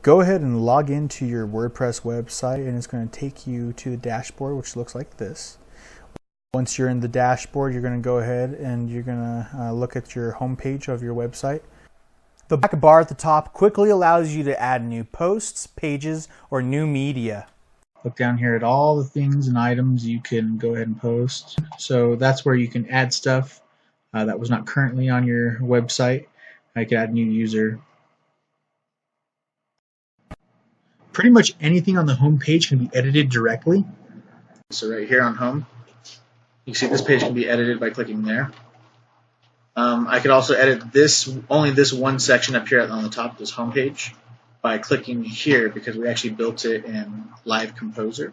Go ahead and log into your WordPress website, and it's going to take you to the dashboard, which looks like this. Once you're in the dashboard, you're going to go ahead and you're going to look at your home page of your website. The black bar at the top quickly allows you to add new posts, pages, or new media. Look down here at all the things and items you can go ahead and post. So that's where you can add stuff that was not currently on your website. I could add a new user. Pretty much anything on the home page can be edited directly. So right here on home, you can see this page can be edited by clicking there. I could also edit only this one section up here on the top of this home page by clicking here, because we actually built it in Live Composer.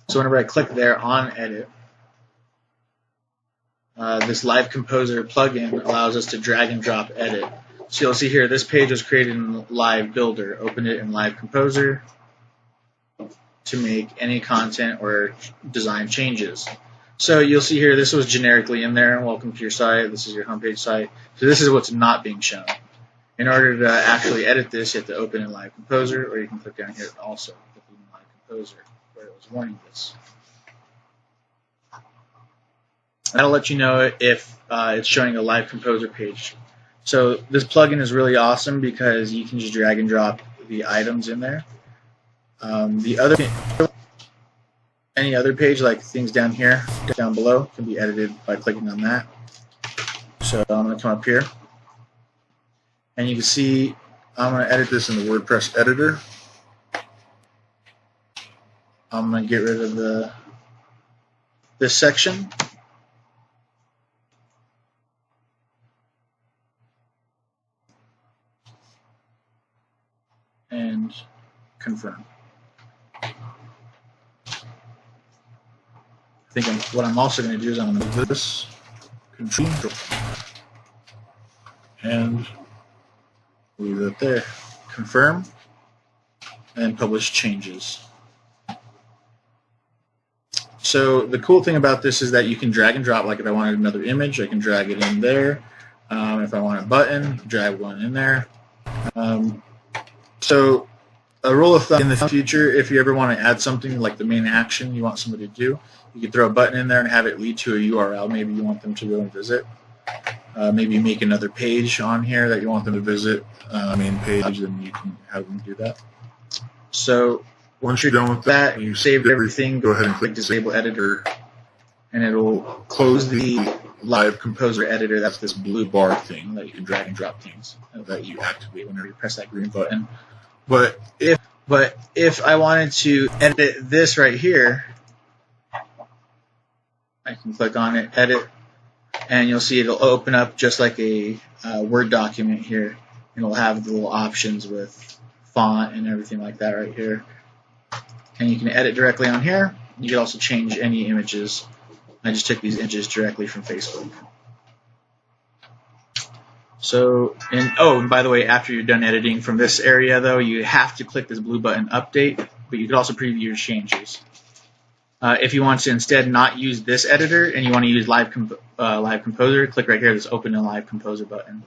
So whenever I click there on edit, this Live Composer plugin allows us to drag and drop edit. So you'll see here, this page was created in Live Builder. Open it in Live Composer to make any content or design changes. So you'll see here, this was generically in there. Welcome to your site. This is your homepage site. So this is what's not being shown. In order to actually edit this, you have to open in Live Composer, or you can click down here also, click in Live Composer, where it was warning this. That'll let you know if it's showing a Live Composer page. So this plugin is really awesome because you can just drag and drop the items in there. Any other page, like things down here, down below, can be edited by clicking on that. So I'm going to come up here, and you can see I'm going to edit this in the WordPress editor. I'm going to get rid of this section. And confirm. I think what I'm also going to do is I'm going to do this, control, and leave it there. Confirm, and publish changes. So the cool thing about this is that you can drag and drop. Like if I wanted another image, I can drag it in there. If I want a button, drag one in there. So a rule of thumb in the future, if you ever want to add something like the main action you want somebody to do, you can throw a button in there and have it lead to a URL. Maybe you want them to go and visit. Maybe you make another page on here that you want them to visit, main page, and you can have them do that. So once you're done with that, you saved everything, go ahead and click Disable Editor, and it'll close the Live Composer editor. That's this blue bar thing that you can drag and drop things that you activate whenever you press that green button. But if I wanted to edit this right here, I can click on it, edit, and you'll see it'll open up just like a Word document here. It'll have the little options with font and everything like that right here. And you can edit directly on here. You can also change any images. I just took these images directly from Facebook. So, and by the way, after you're done editing from this area, though, you have to click this blue button, Update, but you can also preview your changes. If you want to instead not use this editor and you want to use Live Composer, click right here, this Open in Live Composer button,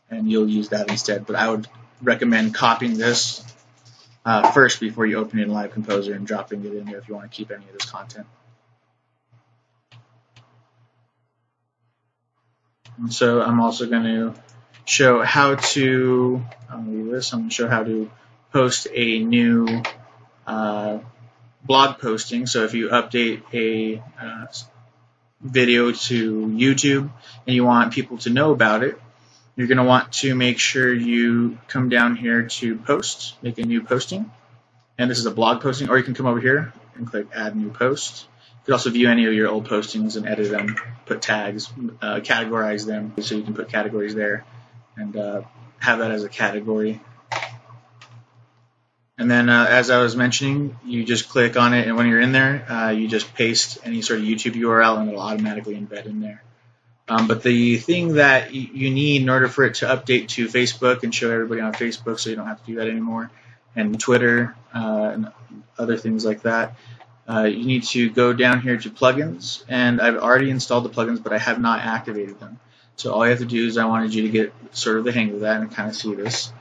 and you'll use that instead. But I would recommend copying this first before you open it in Live Composer and dropping it in there if you want to keep any of this content. And so I'm also going to show how to, I'm going to show how to post a new blog posting. So if you update a video to YouTube and you want people to know about it, you're going to want to make sure you come down here to post, make a new posting. And this is a blog posting, or you can come over here and click Add New Post. You can also view any of your old postings and edit them, put tags, categorize them, so you can put categories there and have that as a category. And then, as I was mentioning, you just click on it, and when you're in there, you just paste any sort of YouTube URL, and it'll automatically embed in there. But the thing that you need in order for it to update to Facebook and show everybody on Facebook, so you don't have to do that anymore, and Twitter and other things like that, you need to go down here to plugins, and I've already installed the plugins, but I have not activated them. So all you have to do is, I wanted you to get sort of the hang of that and kind of see this.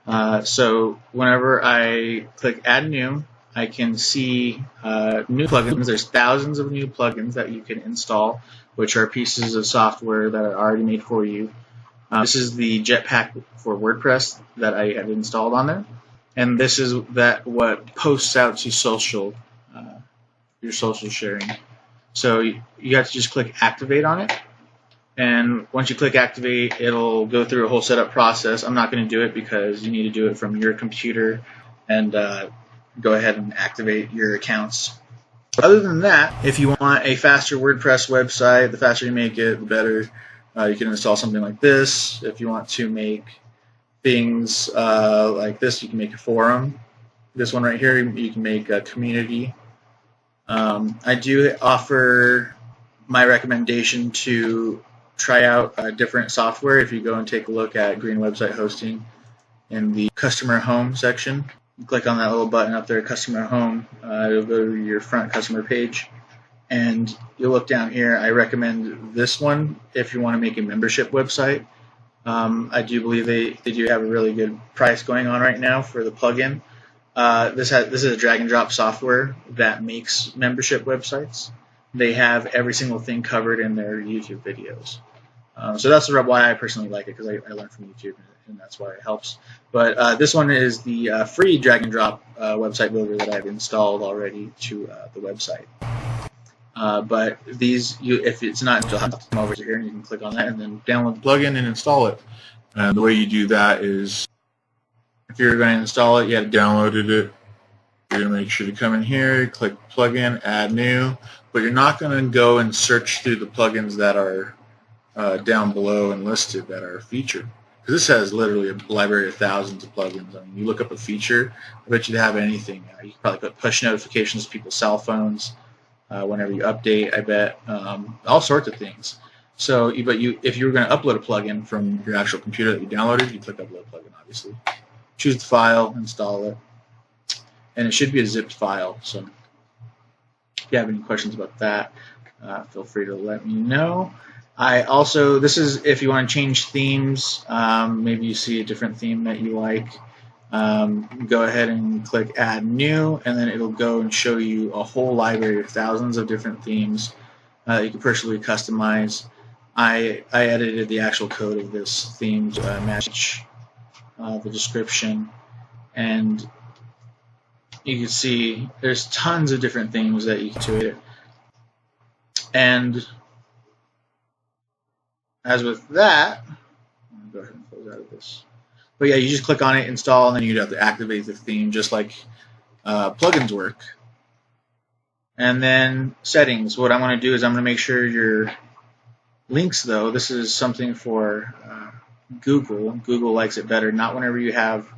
So whenever I click Add New, I can see new plugins. There's thousands of new plugins that you can install, which are pieces of software that are already made for you. This is the Jetpack for WordPress that I have installed on there, and this is what posts out to social, your social sharing. So you have to just click Activate on it, and once you click Activate, it'll go through a whole setup process. I'm not going to do it because you need to do it from your computer and go ahead and activate your accounts. Other than that, if you want a faster WordPress website, the faster you make it, the better. You can install something like this. If you want to make things like this, you can make a forum. This one right here, you can make a community. I do offer my recommendation to try out different software. If you go and take a look at Green Website Hosting in the Customer Home section, you click on that little button up there, Customer Home. It'll go to your front customer page. And you'll look down here. I recommend this one if you want to make a membership website. I do believe they do have a really good price going on right now for the plugin. This is a drag and drop software that makes membership websites. They have every single thing covered in their YouTube videos. So that's why I personally like it, because I learned from YouTube, and that's why it helps. But this one is the free drag and drop website builder that I've installed already to the website. But these, if it's not, you'll have to come over here and you can click on that and then download the plugin and install it. And the way you do that is, if you're going to install it, you have downloaded it. You're going to make sure to come in here, click plugin, add new, but you're not going to go and search through the plugins that are down below and listed that are featured. Because this has literally a library of thousands of plugins. I mean, you look up a feature, I bet you'd have anything. You could probably put push notifications to people's cell phones. Whenever you update, I bet all sorts of things. So, if you were going to upload a plugin from your actual computer that you downloaded, you click Upload Plugin, obviously. Choose the file, install it, and it should be a zipped file. So, if you have any questions about that, feel free to let me know. This is if you want to change themes. Maybe you see a different theme that you like. Go ahead and click Add New, and then it'll go and show you a whole library of thousands of different themes that you can personally customize. I edited the actual code of this theme to match the description, and you can see there's tons of different themes that you can do it. And as with that, I'm going to go ahead and close out of this. But yeah, you just click on it, install, and then you'd have to activate the theme just like plugins work. And then settings. What I'm going to do is I'm going to make sure your links, though, this is something for Google. Google likes it better, not whenever you have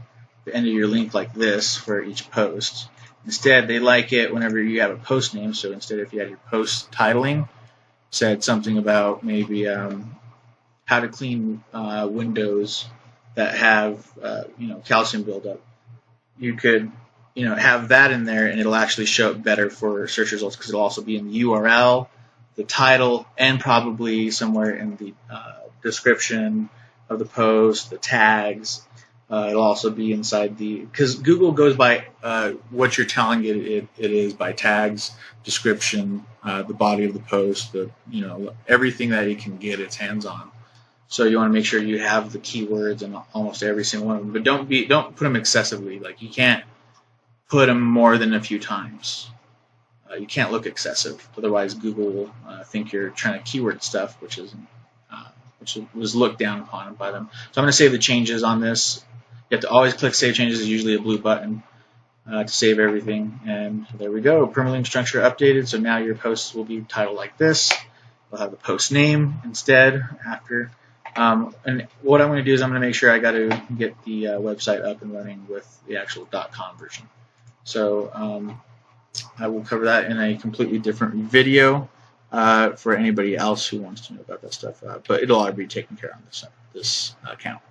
the end of your link like this for each post. Instead, they like it whenever you have a post name. So instead, if you had your post titling, said something about maybe how to clean windows that have calcium buildup, you could have that in there, and it'll actually show up better for search results, because it'll also be in the URL, the title, and probably somewhere in the description of the post, the tags. It'll also be inside because Google goes by what you're telling it is by tags, description, the body of the post, everything that it can get its hands on. So you want to make sure you have the keywords in almost every single one of them, but don't put them excessively. Like, you can't put them more than a few times. You can't look excessive, otherwise Google will think you're trying to keyword stuff, which was looked down upon by them. So I'm going to save the changes on this. You have to always click Save Changes. Is usually a blue button to save everything. And there we go. Permalink structure updated. So now your posts will be titled like this. We'll have the post name instead after. And what I'm going to do is I'm going to make sure I got to get the website up and running with the actual .com version. So I will cover that in a completely different video for anybody else who wants to know about that stuff. But it'll all be taken care of on this account.